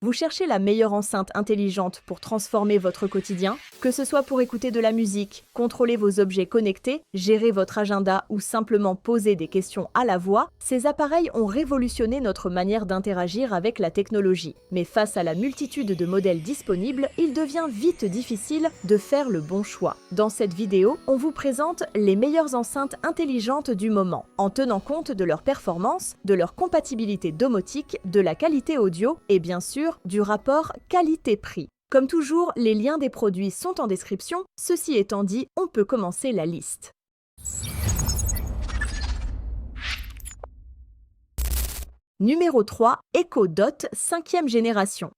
Vous cherchez la meilleure enceinte intelligente pour transformer votre quotidien? Que ce soit pour écouter de la musique, contrôler vos objets connectés, gérer votre agenda ou simplement poser des questions à la voix, ces appareils ont révolutionné notre manière d'interagir avec la technologie. Mais face à la multitude de modèles disponibles, il devient vite difficile de faire le bon choix. Dans cette vidéo, on vous présente les meilleures enceintes intelligentes du moment, en tenant compte de leur performance, de leur compatibilité domotique, de la qualité audio et bien sûr du rapport qualité-prix. Comme toujours, les liens des produits sont en description. Ceci étant dit, on peut commencer la liste. Numéro 3, Echo Dot 5e génération.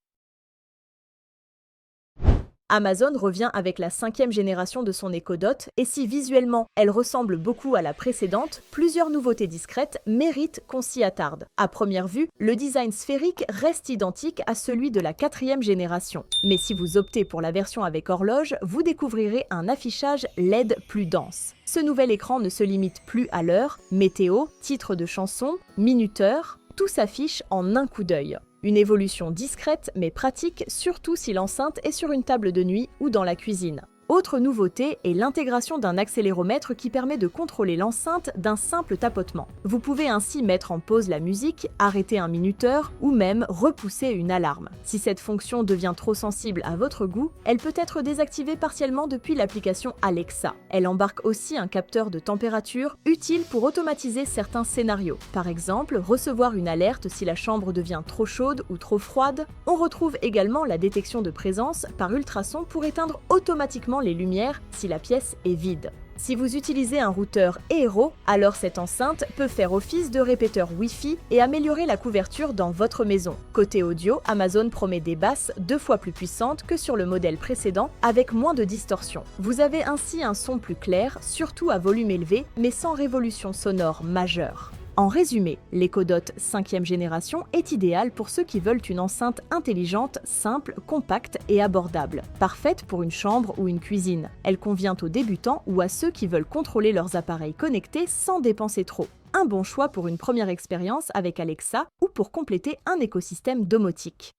Amazon revient avec la 5e génération de son Echo Dot, et si visuellement elle ressemble beaucoup à la précédente, plusieurs nouveautés discrètes méritent qu'on s'y attarde. À première vue, le design sphérique reste identique à celui de la 4e génération. Mais si vous optez pour la version avec horloge, vous découvrirez un affichage LED plus dense. Ce nouvel écran ne se limite plus à l'heure, météo, titres de chansons, minuteur, tout s'affiche en un coup d'œil. Une évolution discrète mais pratique, surtout si l'enceinte est sur une table de nuit ou dans la cuisine. Autre nouveauté est l'intégration d'un accéléromètre qui permet de contrôler l'enceinte d'un simple tapotement. Vous pouvez ainsi mettre en pause la musique, arrêter un minuteur ou même repousser une alarme. Si cette fonction devient trop sensible à votre goût, elle peut être désactivée partiellement depuis l'application Alexa. Elle embarque aussi un capteur de température utile pour automatiser certains scénarios. Par exemple, recevoir une alerte si la chambre devient trop chaude ou trop froide. On retrouve également la détection de présence par ultrasons pour éteindre automatiquement les lumières si la pièce est vide. Si vous utilisez un routeur Eero, alors cette enceinte peut faire office de répéteur Wi-Fi et améliorer la couverture dans votre maison. Côté audio, Amazon promet des basses 2 fois plus puissantes que sur le modèle précédent, avec moins de distorsion. Vous avez ainsi un son plus clair, surtout à volume élevé, mais sans révolution sonore majeure. En résumé, l'Echo Dot 5e génération est idéal pour ceux qui veulent une enceinte intelligente, simple, compacte et abordable. Parfaite pour une chambre ou une cuisine. Elle convient aux débutants ou à ceux qui veulent contrôler leurs appareils connectés sans dépenser trop. Un bon choix pour une première expérience avec Alexa ou pour compléter un écosystème domotique.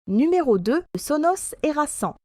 Numéro 2, Sonos Era 100.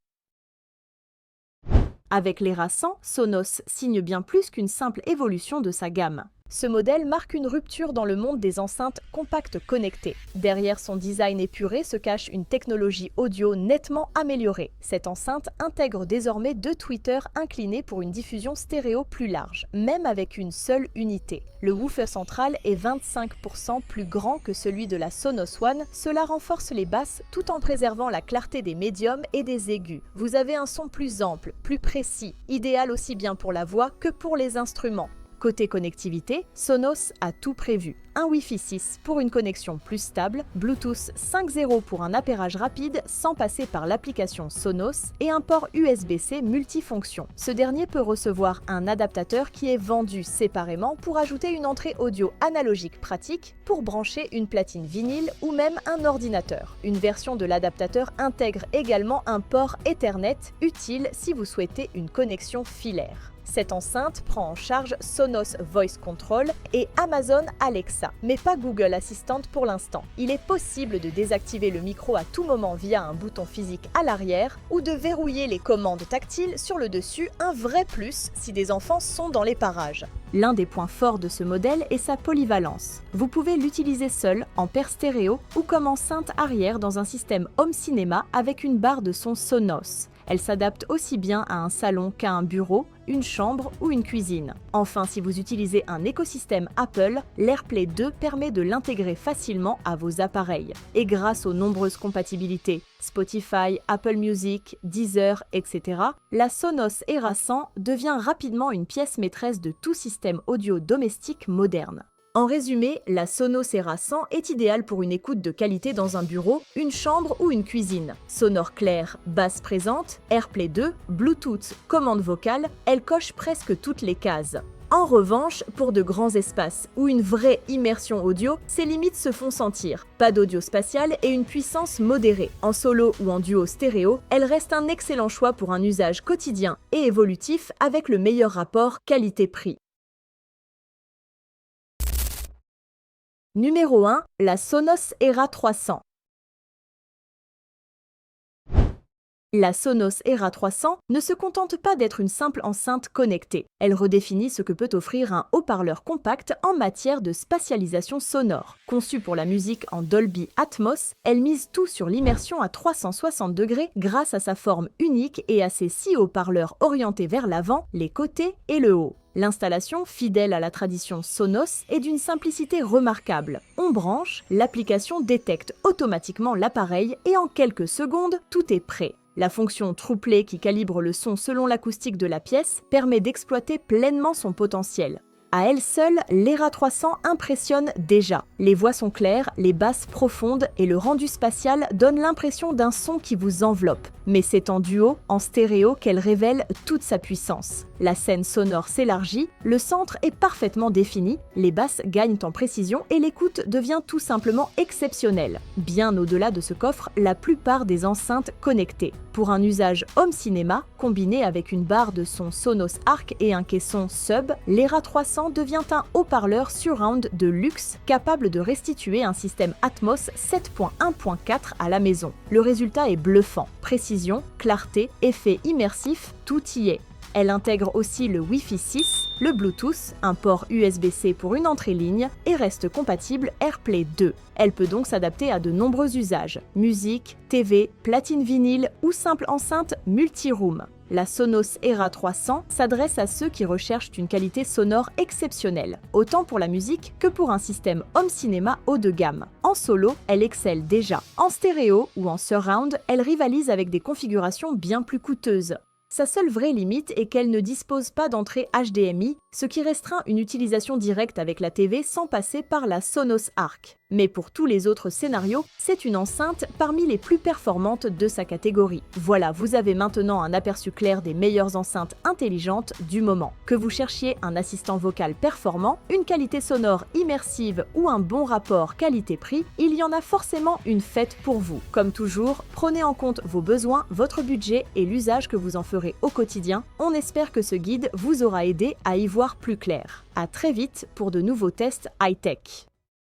Avec l'Era 100, Sonos signe bien plus qu'une simple évolution de sa gamme. Ce modèle marque une rupture dans le monde des enceintes compactes connectées. Derrière son design épuré se cache une technologie audio nettement améliorée. Cette enceinte intègre désormais 2 tweeters inclinés pour une diffusion stéréo plus large, même avec une seule unité. Le woofer central est 25% plus grand que celui de la Sonos One. Cela renforce les basses tout en préservant la clarté des médiums et des aigus. Vous avez un son plus ample, plus précis, idéal aussi bien pour la voix que pour les instruments. Côté connectivité, Sonos a tout prévu. Un Wi-Fi 6 pour une connexion plus stable, Bluetooth 5.0 pour un appairage rapide sans passer par l'application Sonos et un port USB-C multifonction. Ce dernier peut recevoir un adaptateur qui est vendu séparément pour ajouter une entrée audio analogique pratique pour brancher une platine vinyle ou même un ordinateur. Une version de l'adaptateur intègre également un port Ethernet utile si vous souhaitez une connexion filaire. Cette enceinte prend en charge Sonos Voice Control et Amazon Alexa, mais pas Google Assistant pour l'instant. Il est possible de désactiver le micro à tout moment via un bouton physique à l'arrière ou de verrouiller les commandes tactiles sur le dessus, un vrai plus si des enfants sont dans les parages. L'un des points forts de ce modèle est sa polyvalence. Vous pouvez l'utiliser seul, en paire stéréo ou comme enceinte arrière dans un système home cinéma avec une barre de son Sonos. Elle s'adapte aussi bien à un salon qu'à un bureau, une chambre ou une cuisine. Enfin, si vous utilisez un écosystème Apple, l'AirPlay 2 permet de l'intégrer facilement à vos appareils. Et grâce aux nombreuses compatibilités, Spotify, Apple Music, Deezer, etc., la Sonos Era 100 devient rapidement une pièce maîtresse de tout système audio domestique moderne. En résumé, la Sonos Era 100 est idéale pour une écoute de qualité dans un bureau, une chambre ou une cuisine. Sonore clair, basse présente, AirPlay 2, Bluetooth, commande vocale, elle coche presque toutes les cases. En revanche, pour de grands espaces ou une vraie immersion audio, ses limites se font sentir. Pas d'audio spatial et une puissance modérée. En solo ou en duo stéréo, elle reste un excellent choix pour un usage quotidien et évolutif avec le meilleur rapport qualité-prix. Numéro 1, la Sonos Era 300. La Sonos Era 300 ne se contente pas d'être une simple enceinte connectée. Elle redéfinit ce que peut offrir un haut-parleur compact en matière de spatialisation sonore. Conçue pour la musique en Dolby Atmos, elle mise tout sur l'immersion à 360 degrés grâce à sa forme unique et à ses 6 haut-parleurs orientés vers l'avant, les côtés et le haut. L'installation, fidèle à la tradition Sonos, est d'une simplicité remarquable. On branche, l'application détecte automatiquement l'appareil et en quelques secondes, tout est prêt. La fonction TruePlay qui calibre le son selon l'acoustique de la pièce permet d'exploiter pleinement son potentiel. À elle seule, l'Era 300 impressionne déjà. Les voix sont claires, les basses profondes et le rendu spatial donne l'impression d'un son qui vous enveloppe. Mais c'est en duo, en stéréo, qu'elle révèle toute sa puissance. La scène sonore s'élargit, le centre est parfaitement défini, les basses gagnent en précision et l'écoute devient tout simplement exceptionnelle, bien au-delà de ce qu'offrent la plupart des enceintes connectées. Pour un usage home cinéma, combiné avec une barre de son Sonos Arc et un caisson sub, l'Era 300 devient un haut-parleur surround de luxe capable de restituer un système Atmos 7.1.4 à la maison. Le résultat est bluffant. Précision, clarté, effet immersif, tout y est. Elle intègre aussi le Wi-Fi 6, le Bluetooth, un port USB-C pour une entrée ligne et reste compatible AirPlay 2. Elle peut donc s'adapter à de nombreux usages, musique, TV, platine vinyle ou simple enceinte multi-room. La Sonos Era 300 s'adresse à ceux qui recherchent une qualité sonore exceptionnelle, autant pour la musique que pour un système home cinéma haut de gamme. En solo, elle excelle déjà. En stéréo ou en surround, elle rivalise avec des configurations bien plus coûteuses. Sa seule vraie limite est qu'elle ne dispose pas d'entrée HDMI, ce qui restreint une utilisation directe avec la TV sans passer par la Sonos Arc. Mais pour tous les autres scénarios, c'est une enceinte parmi les plus performantes de sa catégorie. Voilà, vous avez maintenant un aperçu clair des meilleures enceintes intelligentes du moment. Que vous cherchiez un assistant vocal performant, une qualité sonore immersive ou un bon rapport qualité-prix, il y en a forcément une faite pour vous. Comme toujours, prenez en compte vos besoins, votre budget et l'usage que vous en ferez au quotidien. On espère que ce guide vous aura aidé à y voir plus clair. À très vite pour de nouveaux tests high-tech.